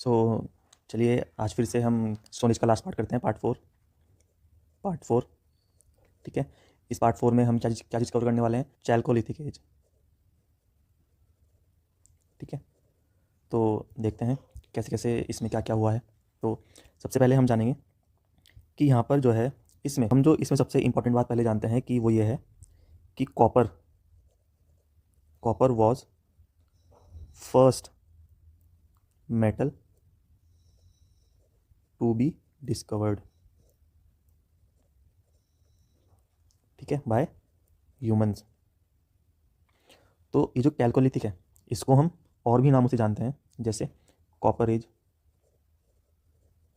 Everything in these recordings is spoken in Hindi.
सो चलिए आज फिर से हम स्टोन एज का लास्ट पार्ट करते हैं, पार्ट फोर। ठीक है, इस पार्ट फोर में हम क्या चीज़ कवर करने वाले हैं? Chalcolithic age. ठीक है, तो देखते हैं कैसे कैसे इसमें क्या क्या हुआ है। तो सबसे पहले हम जानेंगे कि यहाँ पर जो है इसमें सबसे इम्पॉर्टेंट बात पहले जानते हैं कि वो ये है कि copper was first metal to be discovered. ठीक है, बाय ह्यूमंस। तो ये जो कैल्कोलिथिक है इसको हम और भी नामों से जानते हैं, जैसे कॉपर एज,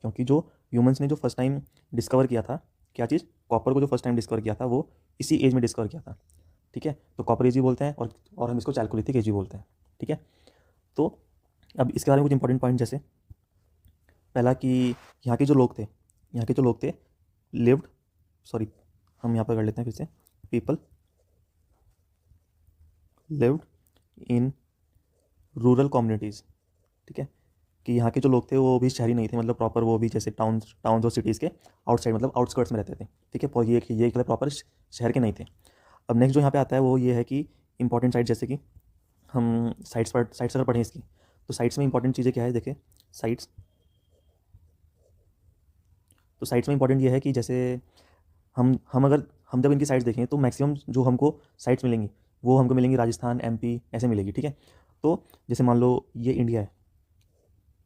क्योंकि जो ह्यूमंस ने जो फर्स्ट टाइम डिस्कवर किया था, क्या चीज़? कॉपर को जो फर्स्ट टाइम डिस्कवर किया था वो इसी एज में डिस्कवर किया था। ठीक है, तो कॉपर एज भी बोलते हैं और हम इसको चैल्कोलिथिक एज भी बोलते हैं। ठीक है, तो अब इसके बारे में कुछ इंपॉर्टेंट पॉइंट, जैसे पहला कि यहाँ के जो लोग थे लिव्ड, सॉरी हम यहाँ पर कर लेते हैं फिर से, people lived in rural communities. ठीक है, कि यहाँ के जो लोग थे वो भी शहरी नहीं थे, मतलब प्रॉपर वो भी जैसे टाउन्स और सिटीज़ के आउटसाइड, मतलब आउटस्कर्ट्स में रहते थे। ठीक है, पर ये प्रॉपर शहर के नहीं थे। अब नेक्स्ट जो यहाँ पे आता है वो ये है कि इंपॉर्टेंट साइट, जैसे कि हम साइट्स अगर पढ़ें इसकी, तो साइट्स में इंपॉर्टेंट चीज़ें क्या है? देखिए साइट्स, तो साइट्स में इंपॉर्टेंट ये है कि जैसे हम जब इनकी साइट्स देखें तो मैक्सिमम जो हमको साइट्स मिलेंगी वो हमको मिलेंगी राजस्थान, एमपी ऐसे मिलेगी। ठीक है, तो जैसे मान लो ये इंडिया है,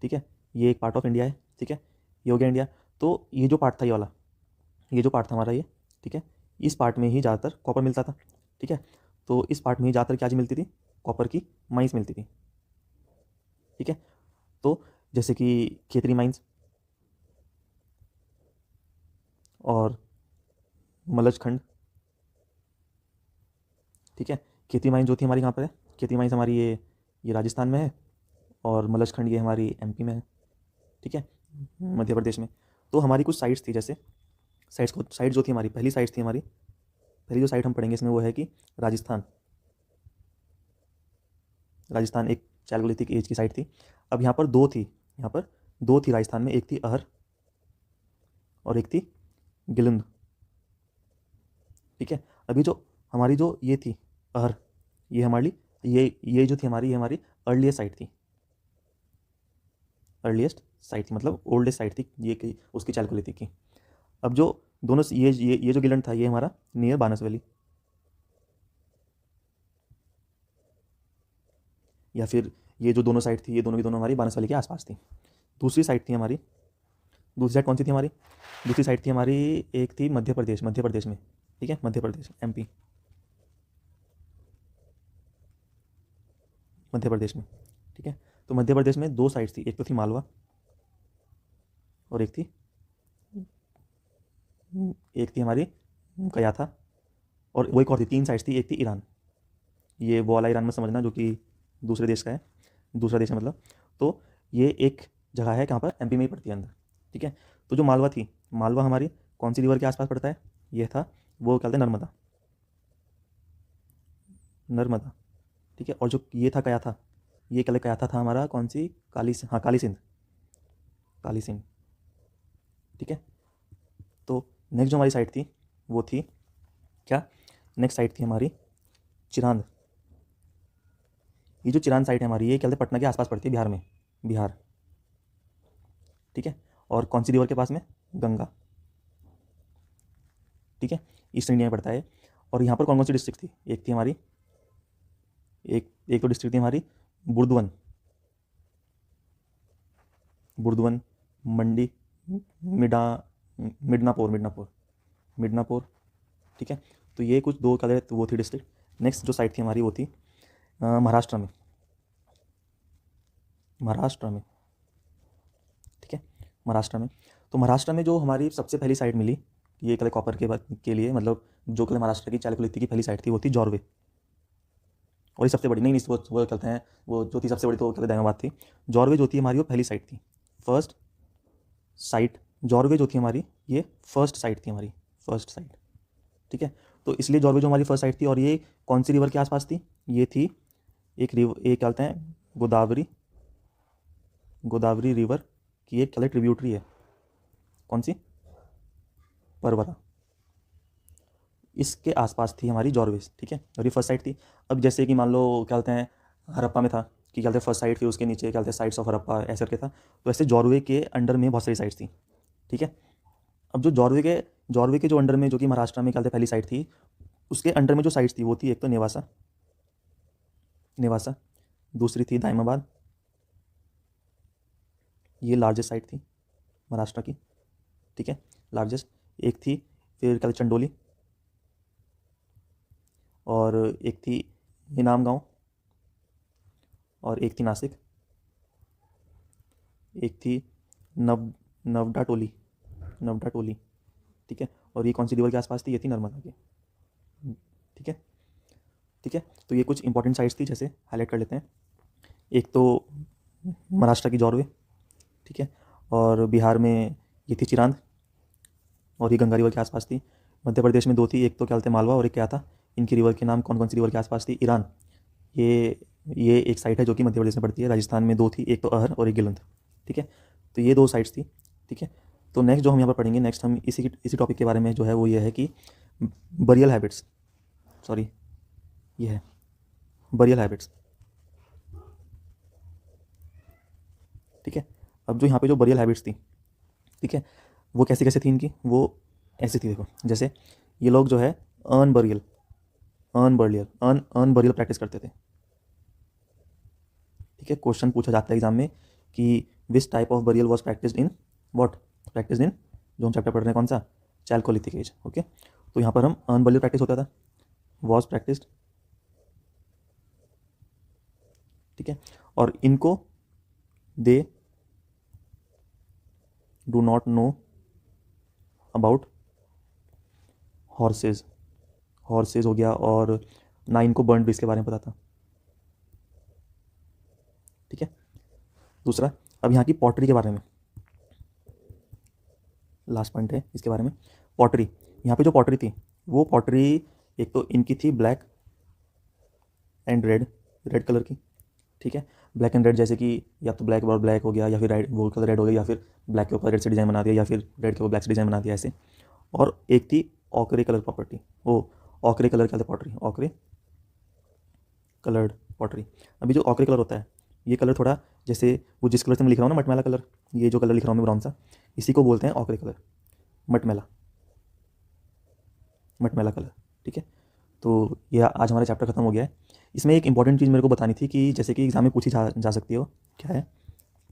ठीक है, ये एक पार्ट ऑफ इंडिया है। ठीक है, ये हो गया इंडिया। तो ये जो पार्ट था, ये जो पार्ट था हमारा ये, ठीक है, इस पार्ट में ही ज़्यादातर कॉपर मिलता था। ठीक है, तो इस पार्ट में ही ज़्यादातर क्या चीज़ मिलती थी? कॉपर की माइंस मिलती थी। ठीक है, तो जैसे कि खेतरी माइंस और मलज खंड। ठीक है, खेती माइंस जो थी हमारी कहाँ पर है? खेती माइंस हमारी ये राजस्थान में है, और मलज खंड ये हमारी एमपी में है। ठीक है, मध्य प्रदेश में। तो हमारी कुछ साइट्स थी, जैसे साइट जो थी हमारी, पहली जो साइट हम पढ़ेंगे इसमें वो है कि राजस्थान एक चैल्कोलिथिक एज की साइट थी। अब यहाँ पर दो थी राजस्थान में, एक थी अहर और एक थी गिलंद। ठीक है, अभी जो हमारी जो ये थी अहर, ये हमारी ये जो थी हमारी, ये हमारी अर्लीस्ट साइट थी, मतलब ओल्डेस्ट साइट थी ये की उसकी चैल्कोलिथिक की। अब जो दोनों ये जो गिलंद था ये हमारा नियर बानस वैली, या फिर ये जो दोनों साइड थी ये दोनों की दोनों हमारी बानस वैली के आसपास थी। दूसरी साइड कौन सी थी हमारी? दूसरी साइड थी हमारी, एक थी मध्य प्रदेश में। ठीक है, मध्य प्रदेश, एमपी, मध्य प्रदेश में। ठीक है, तो मध्य प्रदेश में दो साइड्स थी, एक तो थी मालवा और एक थी हमारी कयाथा, और वो एक और थी, तीन साइड्स थी, एक थी ईरान। ये वो वाला ईरान में समझना जो कि दूसरे देश का है, दूसरा देश है मतलब। तो ये एक जगह है कहाँ पर? एमपी में ही पड़ती है अंदर। ठीक है, तो जो मालवा हमारी कौन सी रिवर के आसपास पड़ता है? ये था, वो क्या कहते हैं, नर्मदा। ठीक है, और जो ये था कयाथा, ये कयाथा था हमारा कौन सी? काली सिंध। ठीक है, तो नेक्स्ट जो हमारी साइट थी वो थी क्या? नेक्स्ट साइट थी हमारी चिरांद। ये जो चिरांद साइट है हमारी, ये क्या कहते हैं, पटना के आसपास पड़ती है, बिहार। ठीक है, और कौन सी रिवर के पास में? गंगा। ठीक है, ईस्ट इंडिया में पड़ता है। और यहाँ पर कौन कौन सी डिस्ट्रिक्ट थी? एक थी हमारी एक तो डिस्ट्रिक्ट थी हमारी बुर्दवन, मंडी, मिडा मिडनापुर। ठीक है, तो ये कुछ दो कलर वो थी डिस्ट्रिक्ट। नेक्स्ट जो साइट थी हमारी वो थी महाराष्ट्र में। ठीक है, तो महाराष्ट्र में जो हमारी सबसे पहली साइट मिली ये कल कॉपर के लिए, मतलब जो कल महाराष्ट्र की चैल्कोलिथिक की पहली साइट थी वो थी जॉर्वे। और ये सबसे बड़ी नहीं, वो कहते हैं, वो जो थी सबसे बड़ी तो कहते दामाबाद थी। जॉर्वे जो थी हमारी वो पहली साइट थी, फर्स्ट साइट। जॉर्वे जो थी हमारी ये फर्स्ट साइट थी हमारी, ठीक है, तो इसलिए जॉर्वे जो हमारी फर्स्ट साइट थी, और ये कौन सी रिवर के आसपास थी? ये थी एक क्या कहते हैं, गोदावरी गोदावरी रिवर की एक क्या ट्रिब्यूटरी है, कौन सी, परवरा। इसके आसपास थी हमारी जॉर्वेस, ठीक है, और ये फर्स्ट साइट थी। अब जैसे कि मान लो क्या बोलते हैं हड़प्पा में था कि क्या बोलते हैं फर्स्ट साइट थी, उसके नीचे क्या बोलते हैं साइट्स ऑफ हड़प्पा ऐसे करके था, तो ऐसे जॉर्वे के अंडर में बहुत सारी साइट्स थी, ठीक है। अब जो जॉर्वे के जो अंडर में जो कि महाराष्ट्र में क्या बोलते हैं पहली साइट थी, उसके अंडर में जो साइट्स थी वो थी एक तो नेवासा, दूसरी थी दाइमाबाद, ये लार्जेस्ट साइट थी महाराष्ट्र की, ठीक है, लार्जेस्ट। एक थी फिर क्या चंडोली, और एक थी इनाम गांव, और एक थी नासिक, एक थी नवडा टोली, ठीक है, और ये कौन सी रिवर के आसपास थी, ये थी नर्मदा की, ठीक है, ठीक है। तो ये कुछ इंपॉर्टेंट साइट्स थी, जैसे हाईलाइट कर लेते हैं। एक तो महाराष्ट्र की जॉर्वे, ठीक है, और बिहार में ये थी चिरांद, और ये गंगा रिवर के आसपास थी। मध्य प्रदेश में दो थी, एक तो क्या बोलते हैं मालवा, और एक क्या था, इनकी रिवर के नाम कौन कौन सी रिवर के आसपास थी, ईरान, ये एक साइट है जो कि मध्य प्रदेश में पड़ती है। राजस्थान में दो थी, एक तो अहर और एक गिलंद, ठीक है। तो ये दो साइट्स थी, ठीक है। तो नेक्स्ट जो हम यहाँ पर पढ़ेंगे, नेक्स्ट हम इसी टॉपिक के बारे में जो है वो ये है कि बरियल हैबिट्स, सॉरी ये है बरियल हैबिट्स, ठीक है। अब जो यहाँ पे जो बरियल हैबिट्स थी, ठीक है, वो कैसे कैसे थी इनकी, वो ऐसी थी, देखो जैसे ये लोग जो है अर्न बरियल प्रैक्टिस करते थे, ठीक है। क्वेश्चन पूछा जाता है एग्जाम में कि which type of burial was practised in जो हम चैप्टर पढ़ रहे हैं कौन सा, चैल्कोलिथिक एज, ओके। तो यहाँ पर हम अर्न बरियल प्रैक्टिस होता था, वॉज प्रैक्टिस्ड, ठीक है। और इनको they do not know about horse's हो गया, और ना इनको बर्न ब्रिज के बारे में पता था, ठीक है। दूसरा, अब यहाँ की पॉटरी के बारे में लास्ट पॉइंट है इसके बारे में। पॉटरी, यहाँ पे जो पॉटरी थी वो पॉटरी एक तो इनकी थी ब्लैक एंड रेड कलर की, ठीक है। ब्लैक एंड रेड जैसे कि या तो ब्लैक और ब्लैक हो गया, या फिर वो कलर रेड हो गया, या फिर ब्लैक के ऊपर रेड से डिज़ाइन बना दिया, या फिर रेड के ऊपर ब्लैक से डिज़ाइन बना दिया, ऐसे। और एक थी ऑकरे कलर प्रॉपर्टी, वो ऑकरे कलर क्या था पॉटरी, ऑकरे कलर्ड पॉटरी। अभी जो ऑकरे कलर होता है, ये कलर थोड़ा जैसे वो जिस कलर से मैं लिख रहा हूँ ना, मटमैला कलर, ये जो कलर लिख रहा हूँ मैं ब्राउन सा, इसी को बोलते हैं ऑकरे कलर, मटमैला कलर, ठीक है। तो ये आज हमारा चैप्टर खत्म हो गया है। इसमें एक इंपॉर्टेंट चीज़ मेरे को बतानी थी कि जैसे कि एग्जाम में पूछी जा सकती है, वो क्या है,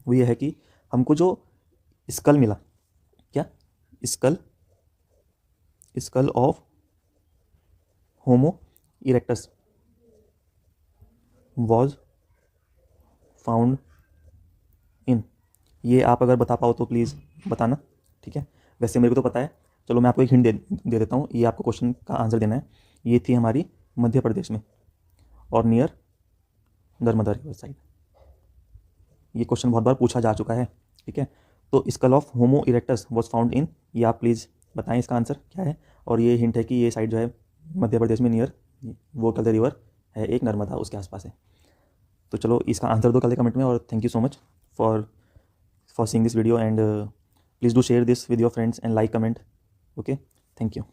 वो ये है कि हमको जो स्कल मिला, क्या skull of homo erectus was found in, ये आप अगर बता पाओ तो प्लीज़ बताना, ठीक है। वैसे मेरे को तो पता है, चलो मैं आपको एक हिंट दे देता हूँ, ये आपको क्वेश्चन का आंसर देना है। ये थी हमारी मध्य प्रदेश में और नियर नर्मदा रिवर साइड। ये क्वेश्चन बहुत बार पूछा जा चुका है, ठीक है। तो skull of homo erectus was found in, ये आप प्लीज़ बताएं इसका आंसर क्या है। और ये हिंट है कि ये साइड जो है मध्य प्रदेश में नियर वो कल रिवर है, एक नर्मदा उसके आसपास है। तो चलो इसका आंसर दो कल कमेंट में, और thank you so much for seeing this video, and please do share this with your friends and like, comment, okay, thank you.